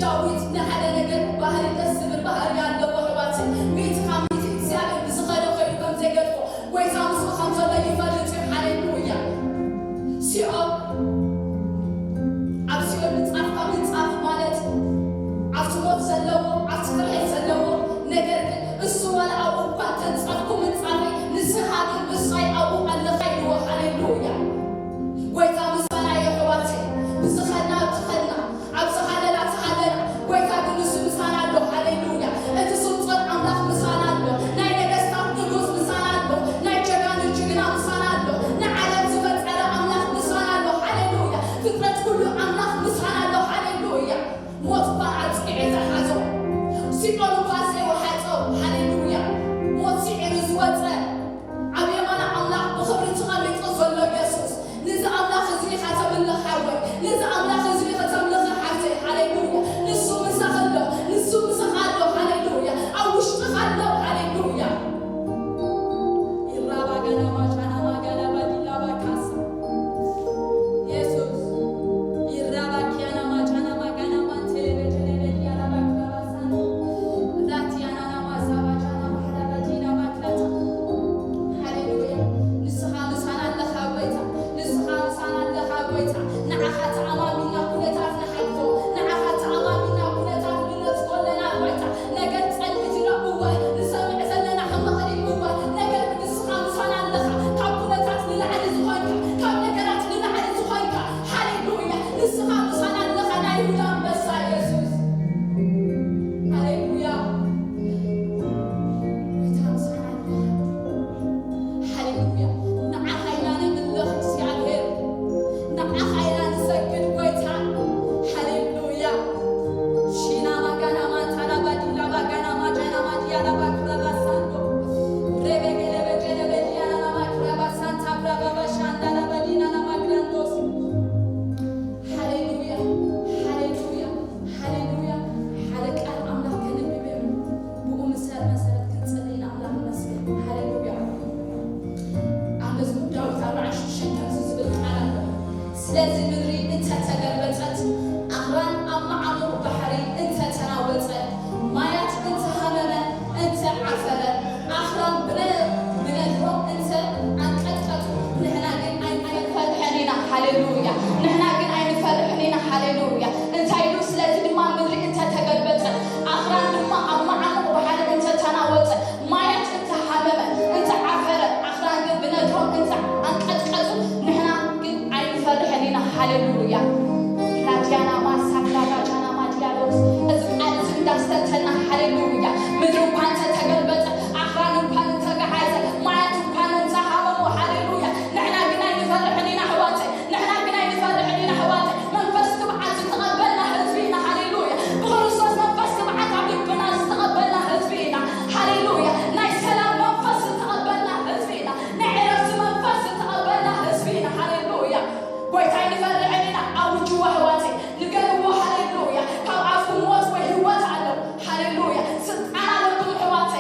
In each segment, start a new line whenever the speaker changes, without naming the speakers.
داويت نحن نجد بحر السبر بحر يالله وحواتي ميت خامس إنسان بزخارة خيركم زجرتو ويسام سخام صلى يفرج هاليلويا سيئة عبسيون نتعرف مالت عبسوات سلوا عبسكرهي سلوا نجد السؤال أو قاتل تعرفكم نتعرف نسحب البصاي أو الله خير وهاليلويا ويسام سلا يحواتي بزخنا تخنا عبسخنا لا تخنا ويسام نسوم سلا له هاليلويا أنت سلطان أملاك مسلا له ناي نجستان نجوس مسلا له ناي جبان الجبنا مسلا له نعلم زفت على أملاك مسلا له هاليلويا فكرة كل أملاك مسلا له هاليلويا موت بعد إعزا حزو سيقولوا باسي وحزو هاليلويا موت سيعر زوته عبي مانا أملاك بخبرة غامي تصل له يسوس نزا أملاك زي ختم الله حوي نزا أملاك زي ختم الله حفتي هاليلويا نسو مسخله نسو مسخله هاليلويا أو اشتغله هاليلويا الرابع جانا ما جانا ما جانا بدي لا بكاسا يسوس الرابع كيانا ما جانا ما جانا ما تلي بجني بدي لا بكاسا ذاتي أنا ما سوا جانا ما حدا بدي لا بكاسا هاليلويا نسخة مسخنا الله خويتا نسخة مسخنا الله خويتا نعخت أمامنا كنا تعرفنا حقه نعخت أمامنا كنا تعرفنا تقولنا خويتا نقد تنجنا قوة نسمع زلنا حما هاليلويا نقد نسخة مسخنا الله كابونا تعرفنا لعن زخايكا كاب نقدرت لعن زخايكا هاليلويا نسخة مسخنا الله لا يولام بس يسوع هاليلويا هاليلويا نعم خيران من الله سيعهر نعم خيران سجد قويتا هاليلويا شينا ما كنا ما تنا بدي لا بكنا ما جنا ما ديانا بكرا سانتو ربك لبجنا بديانا ما كرا سانتا برا بشاندا لا بدينا ما جراندوس هاليلويا هاليلويا هاليلويا حالك الأملاك كنبيبهم بقوم مسألة كنصلينا أملاك مسكين هاليلويا أمزم داود 40 شنكر زبل على سلازم منري أنت تجربت أخران أما عمر بحري أنت تناولت مايات أنت همما أنت عفلة أخران بنذرب أنت أنكتت نحنا قل أين فرحنينا هاليلويا نحنا قل أين فرحنينا هاليلويا أنت عيلو سلازم ما منري أنت تجربت أخران أما عمر بحري أنت تناولت مايات أنت همما أنت عفلة أخران قل بنذرب أنت أنكتت نحنا قل أين فرحنينا هاليلويا راديانا ما سافلا راجانا ما ديالوس أزم داستنا هاليلويا مدرو بانتا تقلبت أخران بانتا قعازة مايات بانتا هامو هاليلويا نحنا قنا يفرحنينا حواتي نحنا قنا يفرحنينا حواتي من فست بعد تقبلنا حزبينا هاليلويا بغرصوص من فست بعد عبيد بناس تقبلنا حزبينا هاليلويا ناي سلام من فست تقبلنا حزبينا نعرف من فست تقبلنا حزبينا هاليلويا ويتعيني فرحنينا أو جوا حواتي نقلبوا هاليلويا كم عفو موت وهوات علو هاليلويا ست على لكم حواتي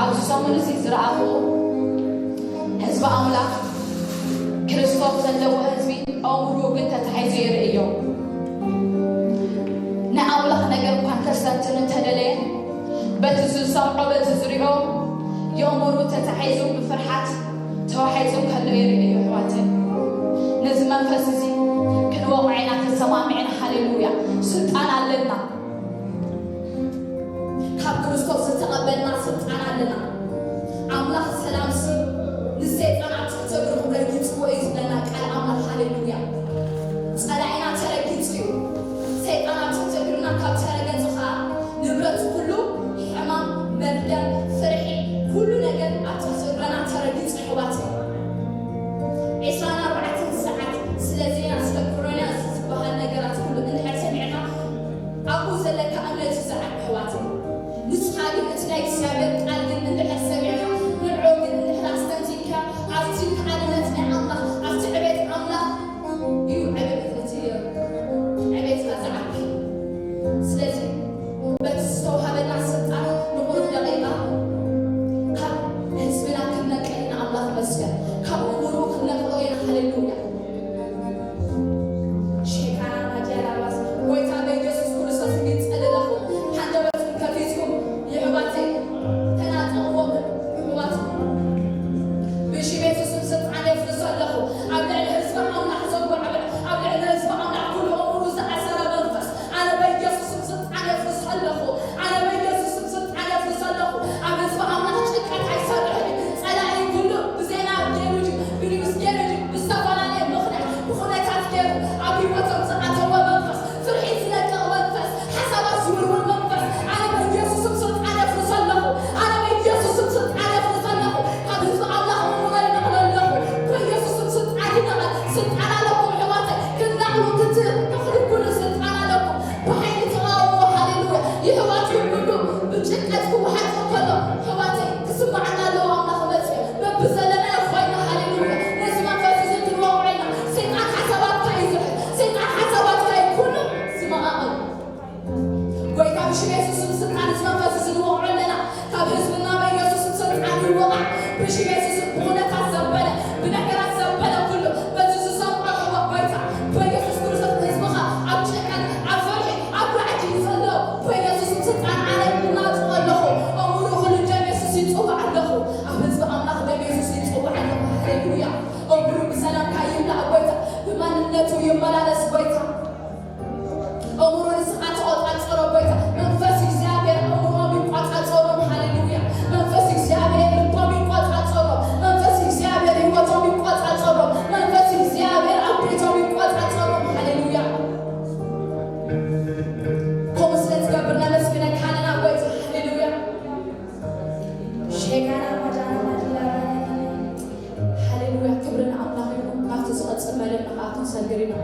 ኣብዚ ሰሙን እዚ ዝረኣኽዎ ህዝቢ ኣምላኽ ክርስቶስ ዘለዎ ህዝቢ ኣእምሮ ግን ተታሒዙ ይርእዮ ንኣምላኽ ነገር እኳ ከስተንትን እንተደለየ በቲ ዝሰምዖ በቲ ዝሪኦ የእምሩ ተታሒዙ ብፍርሓት ተዋሒዞም ከሎ ይርእዮ ኣሕዋተይ ነዚ መንፈስ እዚ ክንወቕዕና ተሰማሚዕና ሃሌሉያ ስልጣን ኣለና ካብ ክርስቶስ ዝተቐበልና ስልጣን ኣለና ኣምላኽ ሰላም ሲ ንሰይጣናት ተግርኹ ረጊፅዎ እዩ ዝብለና ቃል ኣምላኽ ሃሌሉያ ፀላኢና ተረጊፅ እዩ ሰይጣናት ተግርና ካብ ተረገፅ ከዓ ንብረቱ ኩሉ ሕማም መርደም ፍርሒ ኩሉ ነገር ኣተሰግረና ተረጊፅ ሕዋት እዩ 24 ሰዓት ስለዜና ስለ ኮሮና ዝበሃል ነገራት ኩሉ እንድሕር ሰሚዕና ኣብኡ ዘለካ እምነት ዝዓብ ሕዋት እዩ ንስኻ ግን እቲ ናይ እግዚኣብሔር ቃል ግን እንድሕር ሰሚዕካ ንዕኡ ግን እንድሕር ኣስተንቲንካ ኣብቲ ከዓልነት ናይ ኣምላኽ ኣብቲ ዕቤት ኣምላኽ እዩ ዕቤትካ ዝዓቢ ስለዚ በቲ ዝተዋሃበና ስልጣን ንቑሩብ ደቂቓ ካብ ህዝብና ክንነቅል ኢና ኣምላኽ መስገን ካብ እሙሩ ክንነቅሎ ኢና ሃሌሉያ ሼካና ማጃላባስ ጎይታ በኢየሱስ ክርስቶስ ይጸልለኹ ሓንደበትኩም ከፊትኩም የሕዋተይ ተናጠቕዎም ሕዋት ብሽም የሱስም ስልጣን የፍርሶ ኣለኹ ኣብ ልዕሊ ህዝቢ ኣምላኽ ዘጓዕብዕ ኣብ ልዕሊ ህዝቢ ኣምላኽ ኩሉ እሙሩ ዝኣሰረ መንፈስ ኣነ በኢየሱስም ስልጣን የፍርሶ ኣለኹ ኣነ በኢየሱስም ስልጣን የፍርሶ ኣለኹ ኣብ ህዝቢ ኣምላኽ ጭንቀት ኣይሰርሕን ፀላኢ ኩሉ ብዜና ገይሩ ብኒውስ ገይሩ ብዝተፈላለየ ምኽንያት ብኹነታት ገይሩ ኣብ ሂወቶም ዝኣተወ መንፈስ ፍርሒ ዝለቅቕ መንፈስ ሓሳባት ዝውርውር መንፈስ ኣነ በኢየሱስም ስልጣን የፍርሶ ኣለኹ ኣነ በኢየሱስም ስልጣን የፍርሶ ኣለኹ ካብ ህዝቢ ኣምላኽ እሙሮ ይነቕሎ ኣለኹ በኢየሱስም ስልጣን ይነቐል ስልጣን ኣለኩም ሕዋተይ ክንናቕሉ ክትኽሉ ኩሉ ስልጣን ኣለኩም ብሓይሊ ተቓወሞ ሃሌሉያ ይሕዋት ኩሉ ብጭንቀት ክወሓጥ ከሎ ሕዋተይ ክስማዓና ኣለዎ ኣምላኽ መፅዮ በብዘለና ኮይና ሃሌሉያ ነዚ መንፈስ እዚ ክንወቕዖ ኢና ሰይጣን ሓሳባትካ ይዝርሕ ሰይጣን ሓሳባትካ ኩሉ ዝመቓቐል ጎይታ ብሽም የሱስም ስልጣን እዚ መንፈስ እዚ ንወቕዖ ኣለና ካብ ህዝብና በኢየሱስም ስልጣን ይወቓዕ ብሽም የሱስም ብኹነታት ዘበለ ብነገራት ዘበለ ኩሉ በዚ ዝሰምዖ ሕዋ ጎይታ በኢየሱስ ክርስቶስ ህዝብኻ ኣብ ጭንቀት ኣብ ፍርሒ ኣብ ባዕጂ ዘሎ በኢየሱስም ስልጣን ኣነ እናፅኦ ኣለኹ እሙሩ ኩሉ ደም የሱስ ይፅዋዕ ኣለኹ ኣብ ህዝቢ ኣምላኽ ደም የሱስ ይፅዋዕ ኣለኹ ሃሌሉያ እሙሩ ብሰላምካ ይምላእ ጎይታ ብማንነቱ ይመላለስ ጎይታ እሙሩ ንስኻ ተቆፃፀሮ ጎይታ መንፈስ እግዚኣብሔር እሙሮም ይቆፃፀሮም ሃሌሉያ መንፈስ እግዚኣብሔር ልቦም ይቆፃፀሮም መንፈስ እግዚኣብሔር ህይወቶም ይቆፃፀሮም መንፈስ እግዚኣብሔር ኣብ ቤቶም ይቆፃፀሮም ሃሌሉያ ከምኡ ስለዝገብር ነመስግነካ ኣለና ጎይታ ሃሌሉያ ሼካና ማጃና ማጅላ ሃሌሉያ ክብርን ኣምላኽ ይኹን ናብቲ ዝቐፅል መለና ከዓ ክንሰግር ኢና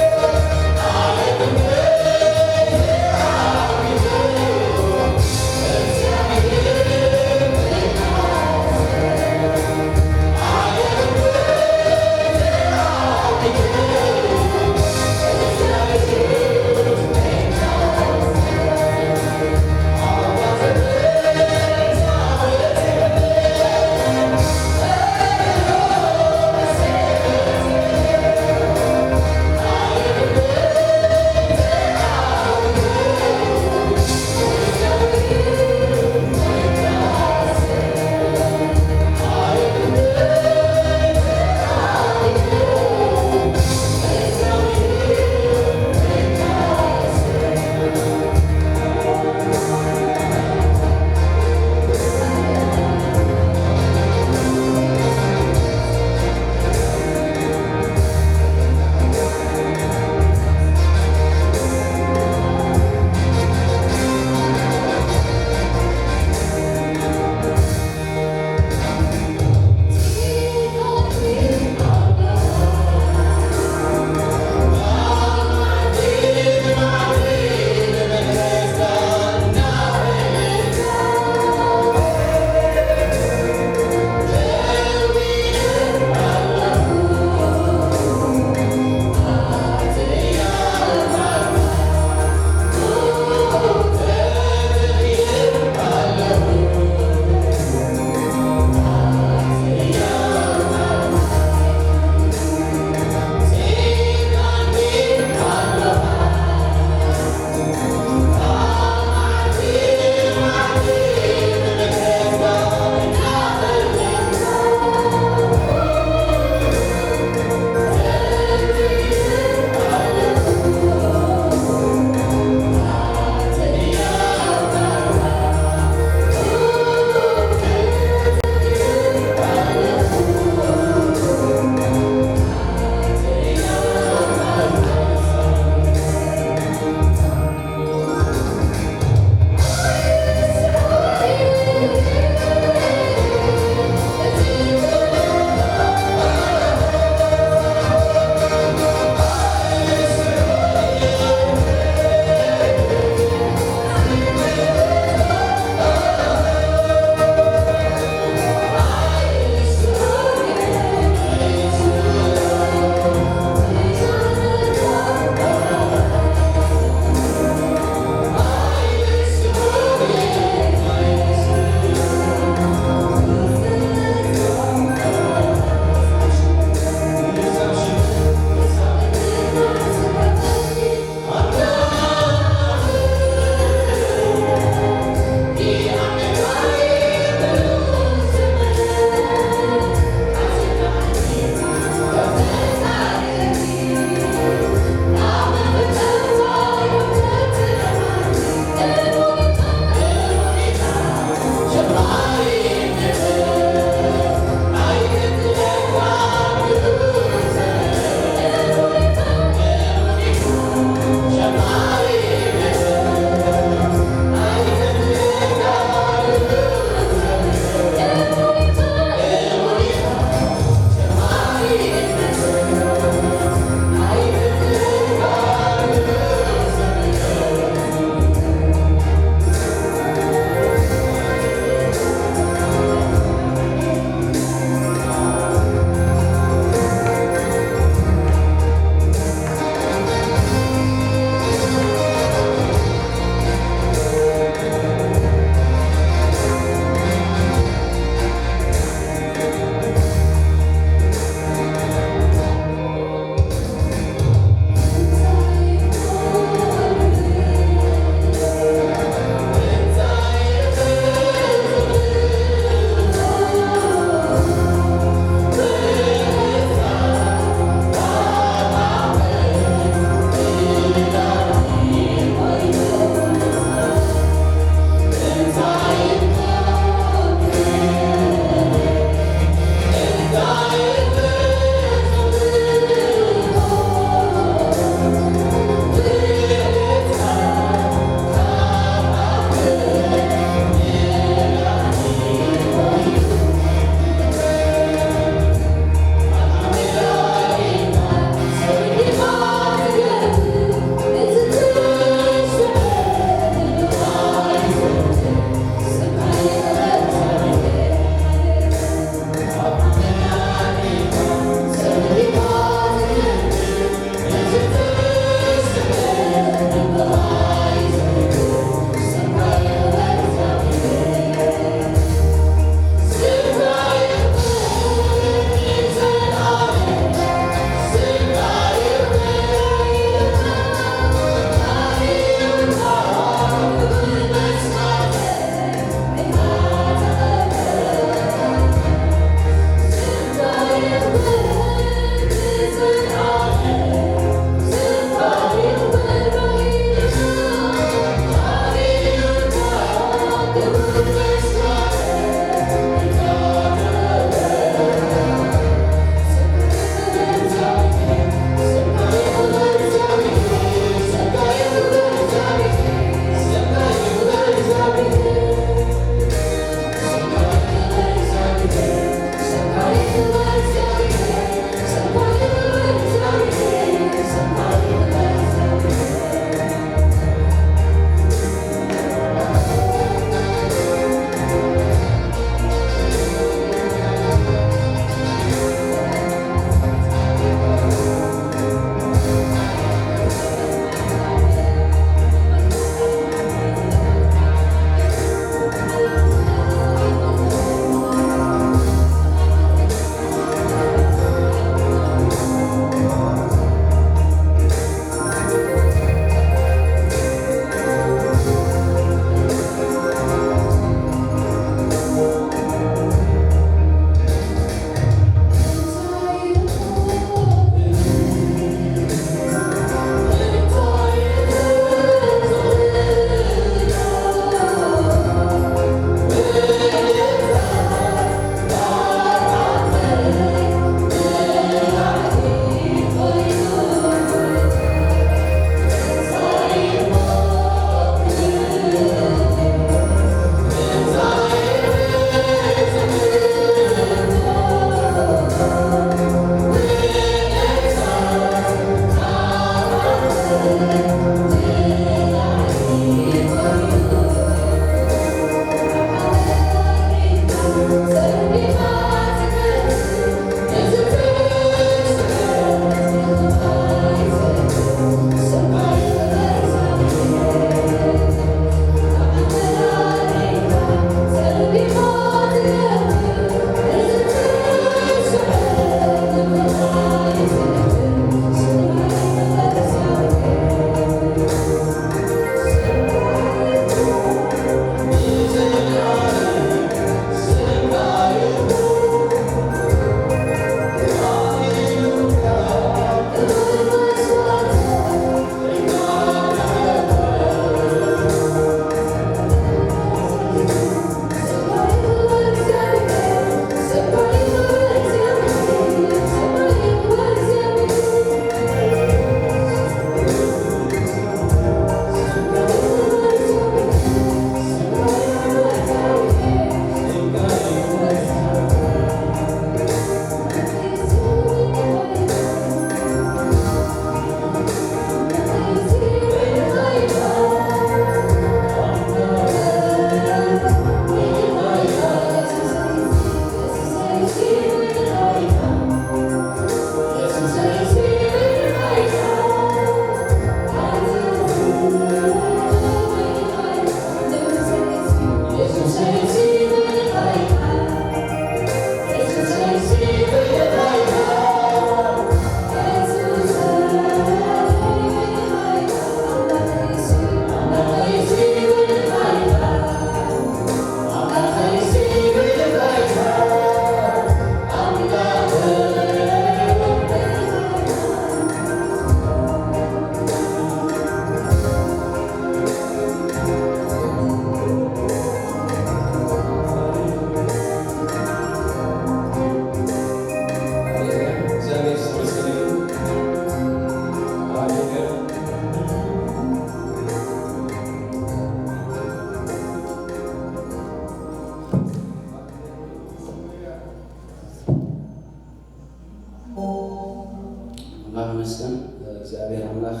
ይመስገን እግዚአብሔር አምላክ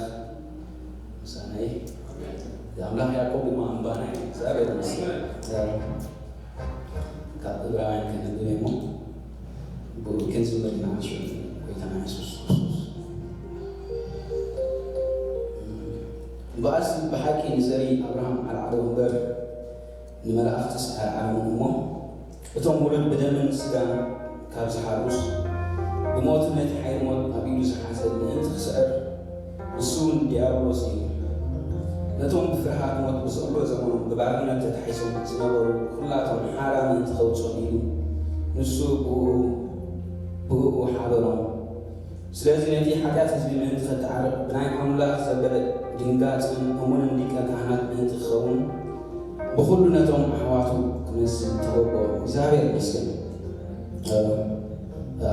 ሰናይ የአምላክ ያዕቆብ ማንባና እግዚአብሔር ይመስገን ከዕብራውያን ከነገሙ በከንዙ መድናሽ ወይተና ኢየሱስ ክርስቶስ በአስ በሐቂ ንዘሪ አብርሃም አልዓለ ወንበር ንመላእክት ተስዓር ዓለም እሞ እቶም ውሉድ ብደምን ስጋን ካብ ዝሓሩስ ብሞት ነቲ ሓይሊ ሞት ኣብ ኢዱ ዝሓዘ ምእንቲ ክስዕር ንሱን ዲያብሎስ እዩ ነቶም ብፍርሃት ሞት ብዝቕሎ ዘመኖም ብባርነት ተታሒሶም ዝነበሩ ኩላቶም ሓራ ምእንቲ ከውፅኦም ኢሉ ንሱ ብእኡ ሓበሮም ስለዚ ነቲ ሓጢኣት ህዝቢ ምእንቲ ከተዓርቕ ብናይ ኣምላኽ ዘበለ ድንጋፅን እሙንን ሊቀ ካህናት ምእንቲ ክኸውን ብኩሉ ነቶም ኣሕዋቱ ክመስል ተገቦ እግዚአብሔር ይመስገን።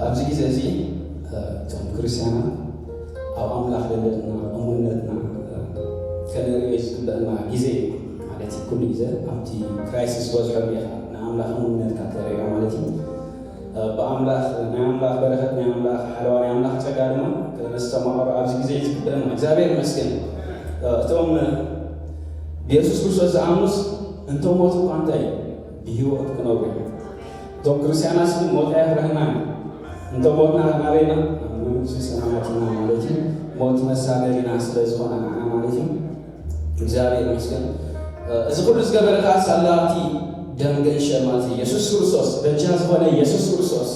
ኣብዚ ግዜ እዚ እቶም ክርስቲያናት ኣብ ኣምላኽ ዘለና እሙነትና ከነሪኦ ዝግበአና ግዜ ማለት እዩ። ኩሉ ግዜ ኣብቲ ክራይሲስ በዝሖ ሪኢኻ ንኣምላኽ እሙነትካ ተሪእዮ ማለት እዩ። ብኣምላኽ ናይ ኣምላኽ በረኸት ናይ ኣምላኽ ሓለዋ ናይ ኣምላኽ ፀጋ ድማ ነስተማሃሮ ኣብዚ ግዜ ዝግበአና እግዚአብሔር ይመስገን። እቶም ብኢየሱስ ክርስቶስ ዝኣምኑስ እንቶም ሞት እኳ እንታይ ብሂወት ክነብሩ እቶም ክርስቲያናት ሞት ኣየፍርህና እንቶም ሞትና ናበይና መንግስቲ ሰማያትና ማለት እዩ። ሞት መሳገሪና ስለ ዝኾነ ንዓና ማለት እዩ። እግዚአብሔር ይመስገን። እዚ ኩሉ ዝገበረካ ሳላቲ ደም ገንሸር ማለት እዩ። ኢየሱስ ክርስቶስ በጃ ዝኾነ ኢየሱስ ክርስቶስ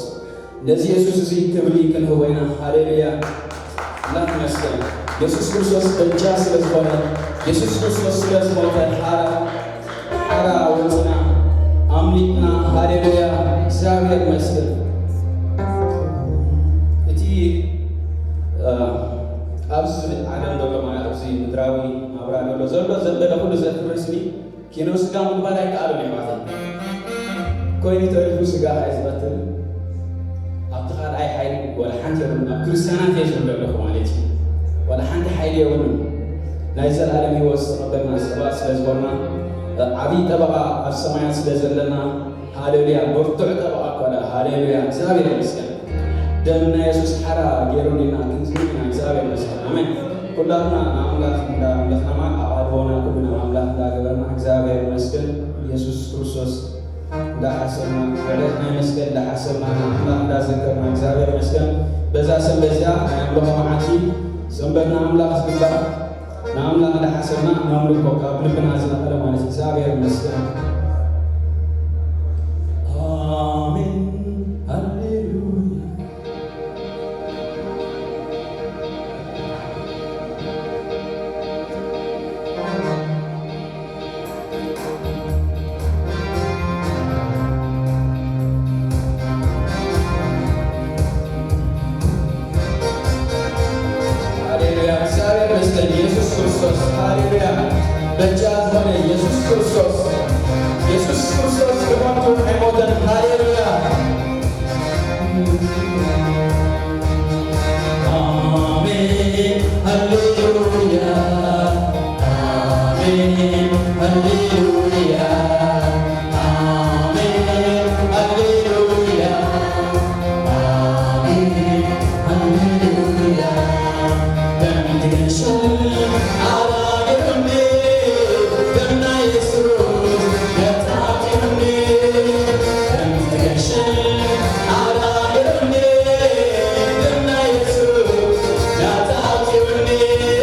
ነዚ ኢየሱስ እዚ ክብሪ ክንህቦ ኢና። ሃሌሉያ አምላክ ይመስገን። ኢየሱስ ክርስቶስ በጃ ስለ ዝኾነ ኢየሱስ ክርስቶስ ስለ ዝሞተ ሓራ ወፅና ኣምሊጥና ሃሌሉያ እግዚአብሔር ይመስገን። እቲ ኣብዚ ዓለም ዘሎ ማለት ኣብዚ ምድራዊ ናብራ ዘሎ ዘበለ ኩሉ ዘፍርስኒ ኪሎ ስጋ ምግባር ኣይከኣሉን እዮም ኮይኑ ተሪፉ ስጋ ኣይዝበትል ኣብቲ ካልኣይ ሓይሊ ወላ ሓንቲ የብሉን ኣብ ክርስቲያናት እየ ዝብሎ ኣለኹ ማለት እዩ። ወላ ሓንቲ ሓይሊ የብሉን ናይ ዘለኣለም ሂወት ዝተቐበልና ሰባት ስለ ዝኾንና ዓብይ ጠበቓ ኣብ ሰማያት ስለ ዘለና ሃሌሉያ ብርቱዕ ጠበቓ ኮነ ሃሌሉያ እግዚአብሔር ይመስገን። ደምና ኢየሱስ ሓራ ገይሩልና ክንዝና እግዚአብሔር ይመስገን። አሜን። ኩላትና ንኣምላኽ እንዳምለኽናማ ኣብ ኣድቦና ኩልና ኣምላኽ እንዳገበርና እግዚአብሔር ይመስገን። ኢየሱስ ክርስቶስ እንዳሓሰብና ዕለት ናይ መስቀል እንዳሓሰብና ንኣምላኽ እንዳዘከርና እግዚአብሔር ይመስገን። በዛ ሰንበት እዚኣ ናይ ኣምልኾ መዓልቲ ሰንበትና ኣምላኽ ዝግባእ ንኣምላኽ እንዳሓሰብና ነምልኮ ካብ ልብና ዝነቐለ ማለት እግዚአብሔር ይመስገን። አሜን ሃሌሉያ ኢየሱስ ክርስቶስ ሃሌሉያ በጃ ዝኾነ ኢየሱስ ክርስቶስ ክሞቱ ኣይሞተን ሃሌሉያ አሜን ሃሌሉያ አሜን ሃሌሉያ አሜን ሃሌሉያ አሜን ሃሌሉያ Yeah.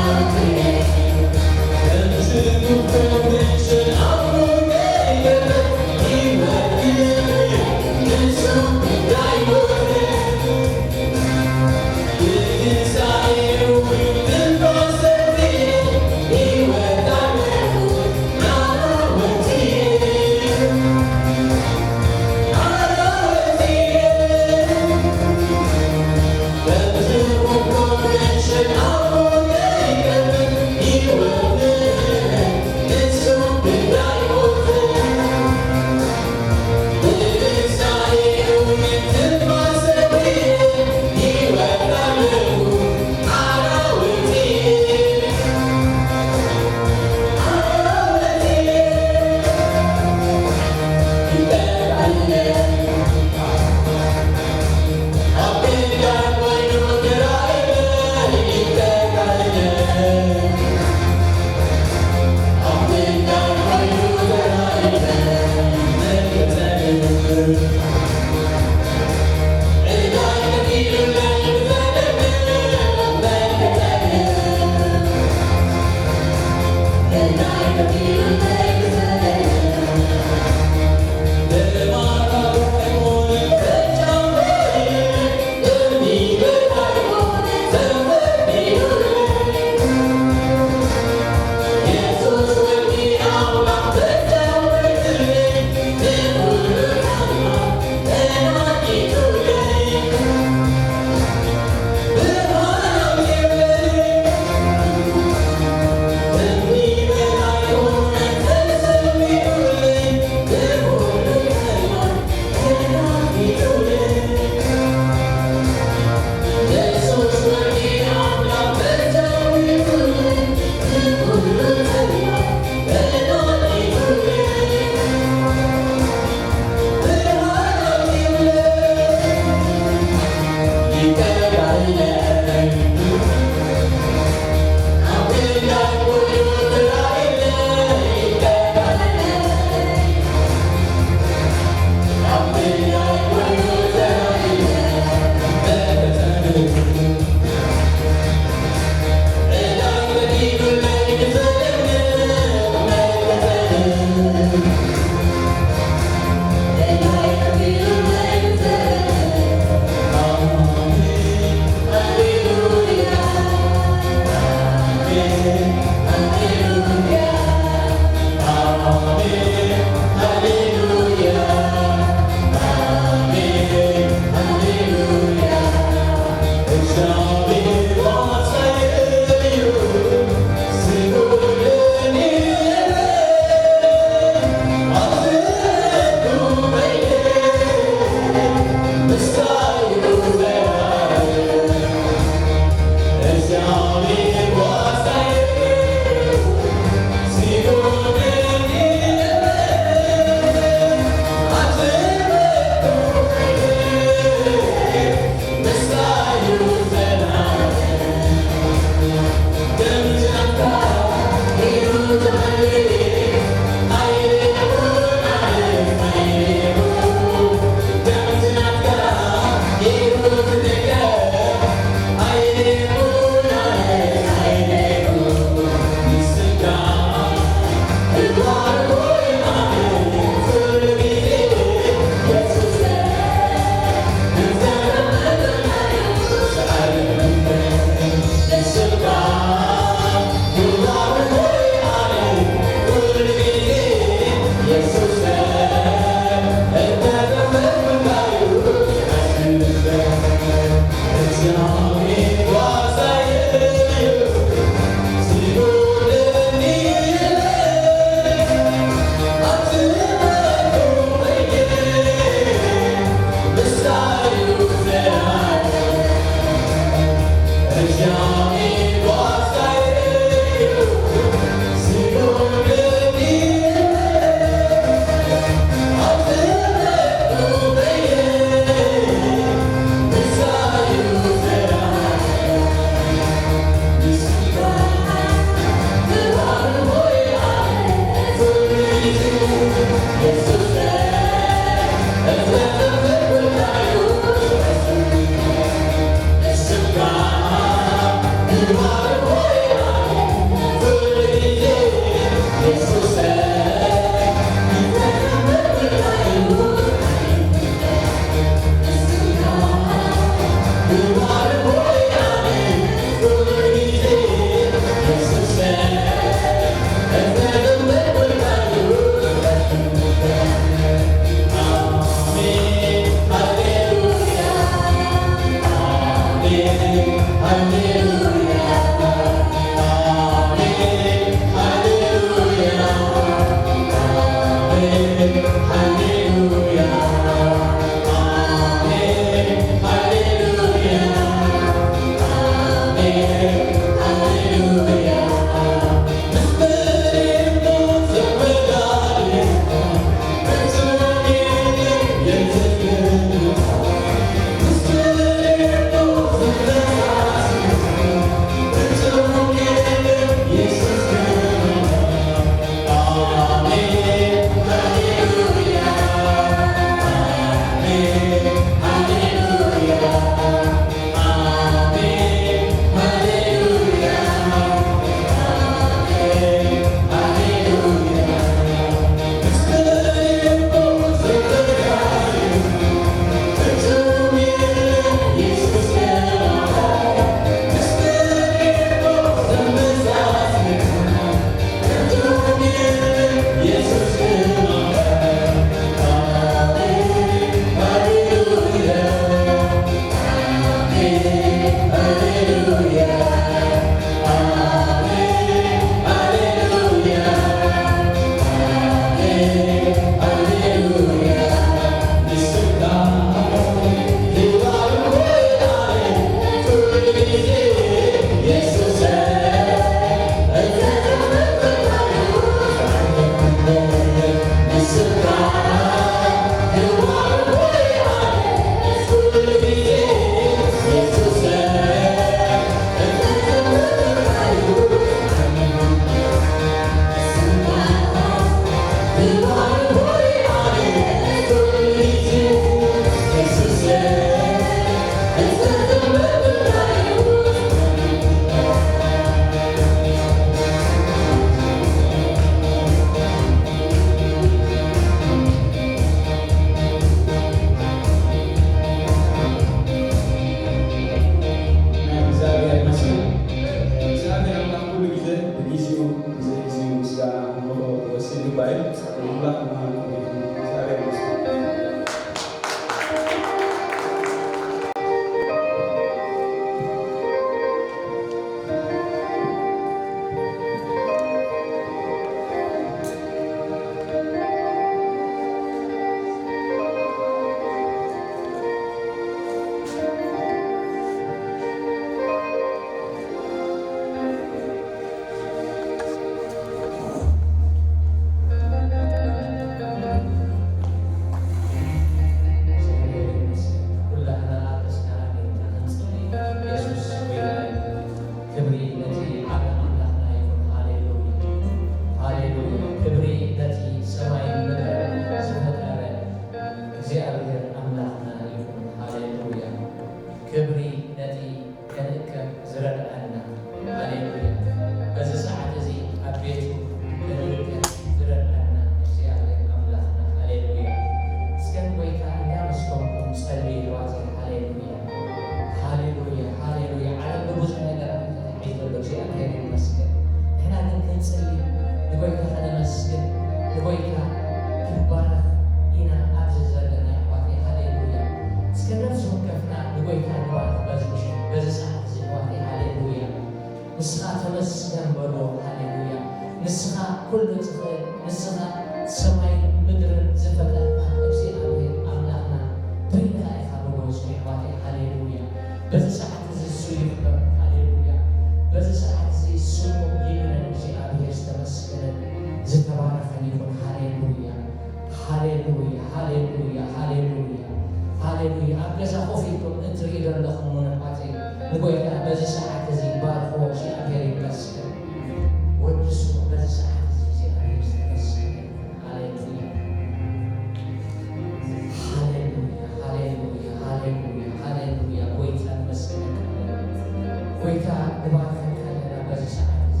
ጎይታ ንባርከካ ኣለና በዚ ሰዓት እዚ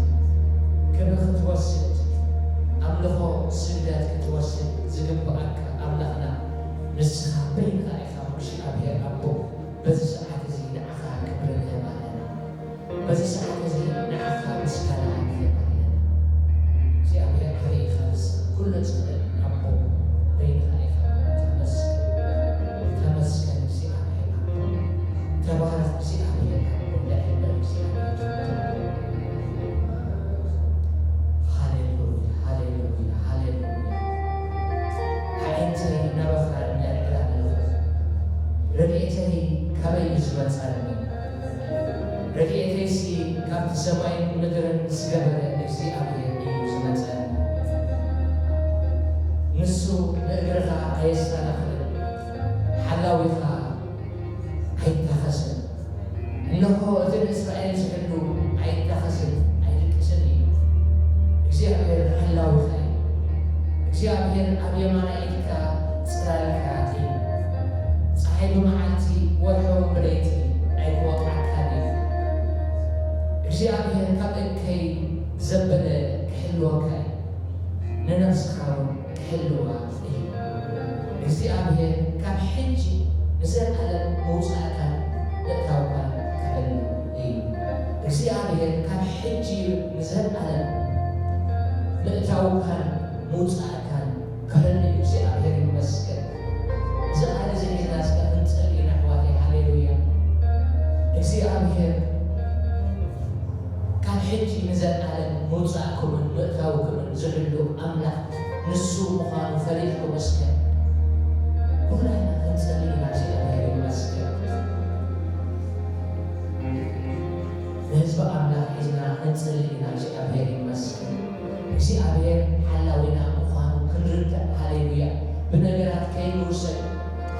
ክብሪ ክትወስድ ኣምልኾ ስግደት ክትወስድ ዝግብኣካ ኣምላኽና ንስኻ በይንካ ኢኻ እግዚኣብሔር ኣቦ በዚ ሰዓት እዚ ንዓኻ ክብሪ ንህብ ኣለና በዚ ሰዓት እዚ ንዓኻ ምስጋና ንህብ ኣለና እግዚኣብሔር ሕሪኢኻ ንስኻ ኩሉ ትኽእል ኣቦ በይንካ ኢኻ ተመስገን እግዚኣብሔር ኣቦ ተባረክ እግዚኣብሔር ኣቦ ልዕል እግዚአብሔር ሃሌሉያ ሃሌሉያ ሃሌሉያ ሓይንተይ ናበኻ ንዕላ ኣለኹ ረድኤተይ ካበይ ዝመፀኒ ረድኤተይሲ ካብቲ ሰማይን ምድርን ዝገበረ እግዚአብሔር እዩ ዝመፀኒ ንሱ ንእግርኻ ኣየሰናኽልን ሓላዊኻ ኣይታኸስን እነሆ እቲ ንእስራኤል ዝሕሉ ኣይታኸስን ኣይድቅስን እዩ እግዚአብሔር ሓላዊኻ እዩ እግዚአብሔር ኣብ የማና ኢድካ ጽላልካ እዩ ፀሓይ ብመዓልቲ ወርሒ ብለይቲ ኣይክወቕዓካን እዩ እግዚአብሔር ካብ እከይ ዘበለ ክሕልወካ እዩ ንነፍስኻ እውን ክሕልዋ እዩ እግዚአብሔር ካብ ሕጂ ንዘለዓለም መውፃእካን ምእታውካን ክሕሉ እዩ እግዚአብሔር ካብ ሕጂ ንዘለዓለም ምእታውካን መውፃእካን ክሕሉ እዩ እግዚአብሔር ይመስገን ዝኣለ ዘሒዝና ስጋ ክንጸልይና ኣሕዋተይ ሃሌሉያ እግዚአብሔር ካብ ሕጂ ንዘለዓለም መውፃእኩምን ምእታውኩምን ዝሕሉ ኣምላኽ ንሱ ምዃኑ ፈሊጥኩ መስገን ኩላና ክንጸልይና እግዚአብሔር ይመስገን ንህዝቢ ኣምላኽ ሒዝና ክንጸልይና እግዚአብሔር ይመስገን እግዚአብሔር ሓላዊና ምዃኑ ክንርዳእ ሃሌሉያ ብነገራት ከይንውሰድ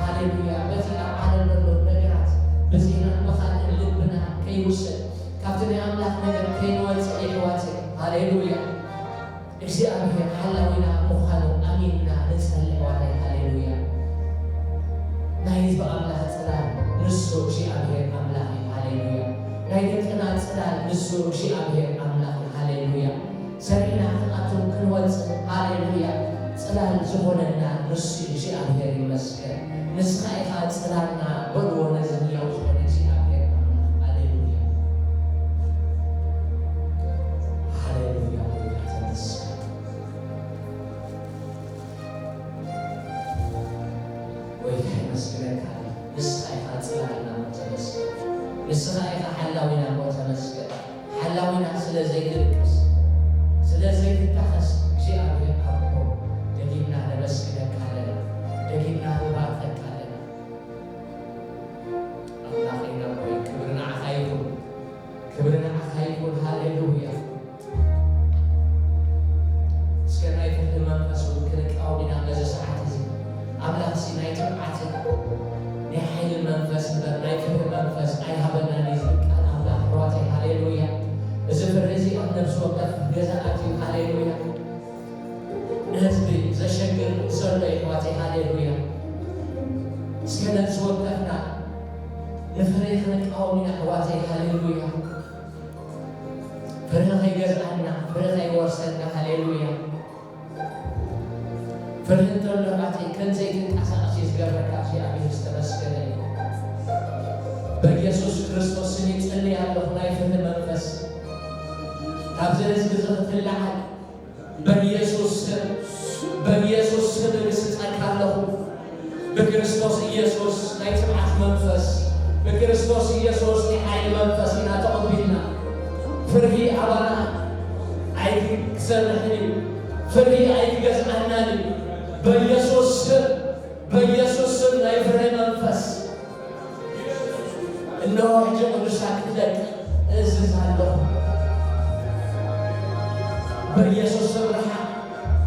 ሃሌሉያ በቲ ኣብ ዓለም ዘሎ ነገራት በዚና መኻልእ ልብና ከይውሰድ ካብቲ ናይ ኣምላኽ ነገር ከይንወፅእ ኣሕዋተይ ሃሌሉያ እግዚአብሔር ሓላዊና ምዃኑ ኣሚንና ንጸልይ ኣሕዋተይ ሃሌሉያ ናይ ህዝቢ ኣምላኽ ጽላል ንሱ እግዚአብሔር ኣምላኽ እዩ ሃሌሉያ ናይ ደቅና ጽላል ንሱ እግዚአብሔር ኣምላኽ እዩ ሃሌሉያ ሰሪዕና ክንኣቱም ክንወፅእ ሃሌሉያ ጽላል ዝኾነና ንሱ እግዚአብሔር ይመስገን ንስኻ ኢኻ ጽላልና በልዎ ነዝንያው ዝኾነ እግዚአብሔር ኣምላኽ ሃሌሉያ ሃሌሉያ ጎይታ ተመስገን ጎይታ ይመስገነካ ንስኻ ኢኻ ጽላልና ተመስገን ንስኻ ኢኻ ሓላዊና ተመስገን ሓላዊና ስለ ዘይትድቅስ ስለ ዘይትታኸስ እግዚአብሔር ኣቦ ደጊምና ነመስግነካ ኣለና ደጊምና ንባርከካ ኣለና ኣምላኸና ሆይ ክብሪ ንዓኻ ይኹን ክብሪ ንዓኻ ይኹን ሃሌሉያ እስከ ናይ ፍርዲ መንፈስ እውን ክንቃወም ኢና በዚ ሰዓት እዚ ኣምላኽ ሲ ናይ ትምዓትን ናይ ሓይልን መንፈስ እምበር ናይ ፍርዲ መንፈስ ኣይሃበናን እዩ ዝብል ቃል ኣምላኽ ኣሕዋተይ ሃሌሉያ እዚ ፍርዲ እዚ ኣብ ነብሲ ወከፍ ገዛ ኣትዩ ሃሌሉያ ንህዝቢ ዘሸግር ዘሎ ኣሕዋተይ ሃሌሉያ እስከ ነብሲ ወከፍና ንፍሬ ክንቃወም ኢና ኣሕዋተይ ሃሌሉያ ፍሬ ከይገዝኣና ፍሬ ከይወርሰና ሃሌሉያ ፍሬ እንተሎ ኣሕዋተይ ከንዘይትንቀሳቐስ እዩ ዝገበረካ እግዚአብሔር ዝተመስገነ እዩ በኢየሱስ ክርስቶስ ስም ይጸልይ ኣለኹ ናይ ፍርዲ መንፈስ ኣብዚ ህዝቢ እዚ ክትለዓል በኢየሱስ ስም ንስፀካ ኣለኹ በክርስቶስ ኢየሱስ ናይ ትምዓት መንፈስ በክርስቶስ ኢየሱስ ናይ ሓይሊ መንፈስ ኢና ተቐቢልና ፍርሂ ኣባና ኣይክሰርሕን እዩ ፍርሂ ኣይክገዝኣናን እዩ በኢየሱስ ስም ናይ ፍርሂ መንፈስ እነሆ ሕጂ ቅዱሳን ክትለቅ እዝዝ ኣለኹ በኢየሱስ ስም ረሓ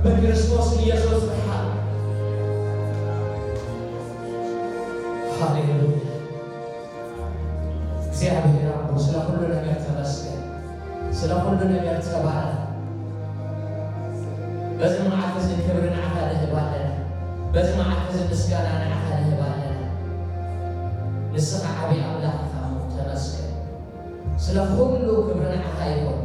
በክርስቶስ ኢየሱስ ረሓ ሃሌሉያ እግዚአብሔር አቦ ስለ ሁሉ ነገር ተመስገን ስለ ሁሉ ነገር ተባረክ በዚህ መዓልት እዚ ክብሪ ንዓኻ ንህብ ኣለና በዚህ መዓልት እዚ ምስጋና ንዓኻ ንህብ ኣለና ንስኻ ዓብዪ ኣምላኽ ኢኻ ተመስገን ስለ ሁሉ ክብርን ዓኻ ይኹን